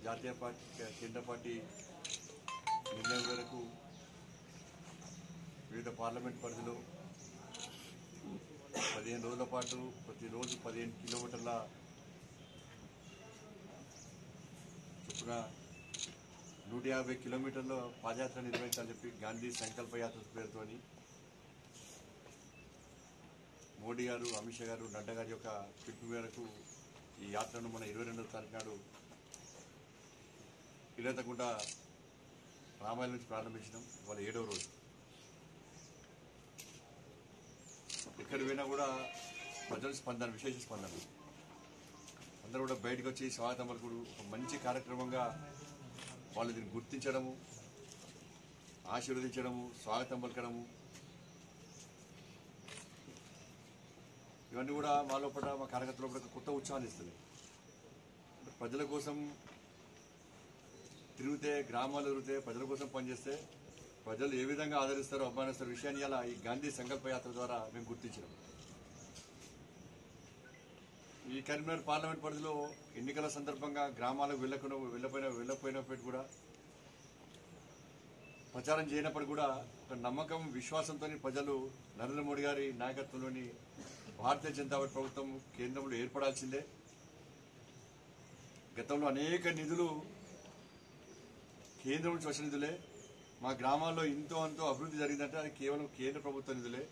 జాతీయ పార్టీ కేంద్ర పార్టీ నిర్ణయం మేరకు వివిధ పార్లమెంట్ పరిధిలో 15 రోజుల పాటు ప్రతిరోజు 15 కిలోమీటర్ల చొప్పున 150 కిలోమీటర్ల పాదయాత్ర నిర్వహించాలని చెప్పి గాంధీ సంకల్ప యాత్ర పేరుతోని మోడీ గారు, అమిత్ షా గారు, నడ్డా గారి యొక్క పిలుపు మేరకు ఈ యాత్రను మన 22వ తారీఖు నాడు ఇలతకుంట రామాయణం నుంచి ప్రారంభించడం. ఇవాళ 7వ రోజు. ఎక్కడ పోయినా కూడా ప్రజల స్పందన, విశేష స్పందన. అందరూ కూడా బయటకు వచ్చి స్వాగతం పలుకుడు ఒక మంచి కార్యక్రమంగా వాళ్ళు దీన్ని గుర్తించడము, ఆశీర్వదించడము, స్వాగతం పలకడము, ఇవన్నీ కూడా మా లోపల, మా కార్యకర్తల లోపల కొత్త ఉత్సాహాన్ని ఇస్తుంది. ప్రజల కోసం తిరిగితే, గ్రామాలు తిరిగితే, ప్రజల కోసం పనిచేస్తే ప్రజలు ఏ విధంగా ఆదరిస్తారో, అభిమానిస్తారో విషయాన్ని ఇలా ఈ గాంధీ సంకల్ప యాత్ర ద్వారా మేము గుర్తించినాం. ఈ కరీంనగర్ పార్లమెంట్ పరిధిలో ఎన్నికల సందర్భంగా గ్రామాలకు వెళ్ళకపోయినప్పటికీ కూడా, ప్రచారం చేయనప్పటికీ కూడా ఒక నమ్మకం, విశ్వాసంతో ప్రజలు నరేంద్ర మోడీ గారి నాయకత్వంలోని భారతీయ జనతా పార్టీ ప్రభుత్వం కేంద్రంలో ఏర్పడాల్సిందే. గతంలో అనేక నిధులు కేంద్రం నుంచి వచ్చిన నిధులే. మా గ్రామాల్లో ఇంతో అంతో అభివృద్ధి జరిగిందంటే అది కేవలం కేంద్ర ప్రభుత్వ నిధులే.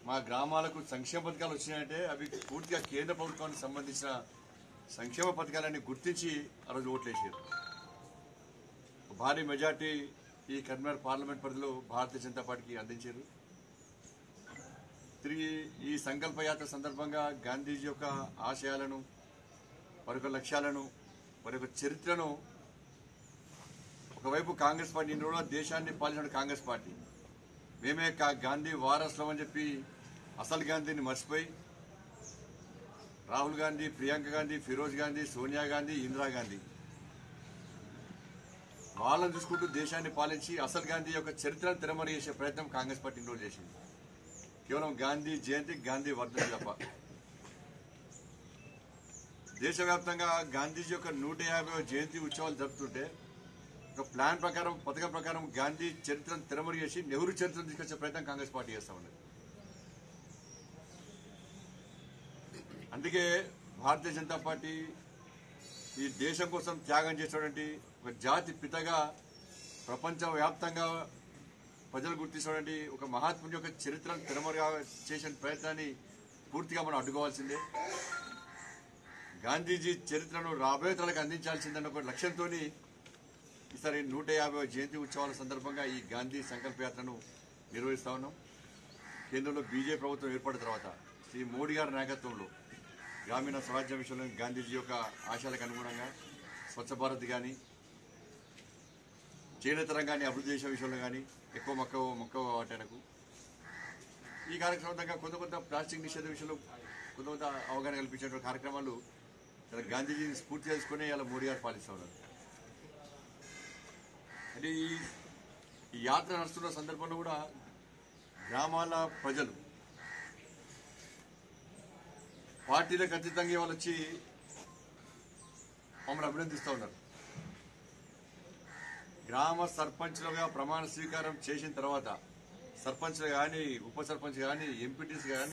మా గ్రామాలకు సంక్షేమ పథకాలు వచ్చినాయంటే అవి పూర్తిగా కేంద్ర ప్రభుత్వానికి సంబంధించిన సంక్షేమ పథకాలన్నీ గుర్తించి ఆ రోజు ఓట్లేసారు. భారీ మెజార్టీ ఈ కరీంనగర్ పార్లమెంట్ పరిధిలో భారతీయ జనతా పార్టీకి అందించారు. తిరిగి ఈ సంకల్ప యాత్ర సందర్భంగా గాంధీజీ యొక్క ఆశయాలను, వారి యొక్క లక్ష్యాలను, వారి యొక్క చరిత్రను, ఒకవైపు కాంగ్రెస్ పార్టీ, ఇన్ని రోజులు దేశాన్ని పాలించిన కాంగ్రెస్ పార్టీ, మేమే గాంధీ వారసులం అని చెప్పి అసలు గాంధీని మర్చిపోయి రాహుల్ గాంధీ, ప్రియాంక గాంధీ, ఫిరోజ్ గాంధీ, సోనియా గాంధీ, ఇందిరాగాంధీ వాళ్ళని చూసుకుంటూ దేశాన్ని పాలించి అసలు గాంధీ యొక్క చరిత్రను తెరమరి చేసే ప్రయత్నం కాంగ్రెస్ పార్టీ ఇన్ని రోజులు చేసింది. కేవలం గాంధీ జయంతి, గాంధీ వర్ధంతి తప్ప. దేశవ్యాప్తంగా గాంధీజీ యొక్క 150వ జయంతి ఉత్సవాలు జరుపుతుంటే ఒక ప్లాన్ ప్రకారం, పథకం ప్రకారం గాంధీ చరిత్రను తెరమరి చేసి నెహ్రూ చరిత్రను తీసుకొచ్చే ప్రయత్నం కాంగ్రెస్ పార్టీ చేస్తా ఉన్నది. అందుకే భారతీయ జనతా పార్టీ ఈ దేశం కోసం త్యాగం చేసినటువంటి ఒక జాతి పితగా, ప్రపంచవ్యాప్తంగా ప్రజలు గుర్తించినటువంటి ఒక మహాత్ముని యొక్క చరిత్రను తెరమరి చేసిన ప్రయత్నాన్ని పూర్తిగా మనం అడ్డుకోవాల్సిందే. గాంధీజీ చరిత్రను రాబోయే తరాలకు అందించాల్సిందన్న ఒక లక్ష్యంతో ఈసారి 150వ జయంతి ఉత్సవాల సందర్భంగా ఈ గాంధీ సంకల్ప యాత్రను నిర్వహిస్తా ఉన్నాం. కేంద్రంలో బీజేపీ ప్రభుత్వం ఏర్పడిన తర్వాత శ్రీ మోడీ గారి నాయకత్వంలో గ్రామీణ స్వరాజ్యం విషయంలో గాంధీజీ యొక్క ఆశయాలకు అనుగుణంగా స్వచ్ఛ భారత్ కానీ, చేనేత రంగాన్ని అభివృద్ధి చేసే విషయంలో కానీ ఎక్కువ మక్కువ వాటానికి ఈ కార్యక్రమంగా కొంత ప్లాస్టిక్ నిషేధ విషయంలో కొంత అవగాహన కల్పించేటువంటి కార్యక్రమాలు గాంధీజీని స్ఫూర్తి చేసుకుని ఇలా మోడీ గారు పాలిస్తూ ఉన్నారు. అంటే ఈ యాత్ర నడుస్తున్న సందర్భంలో కూడా గ్రామాల ప్రజలు పార్టీలకు అతీతంగా వాళ్ళు వచ్చి మమ్మల్ని అభినందిస్తూ ఉన్నారు. గ్రామ సర్పంచ్లుగా ప్రమాణ స్వీకారం చేసిన తర్వాత సర్పంచ్లు కానీ, ఉప సర్పంచ్ కానీ, ఎంపీటీసీ కానీ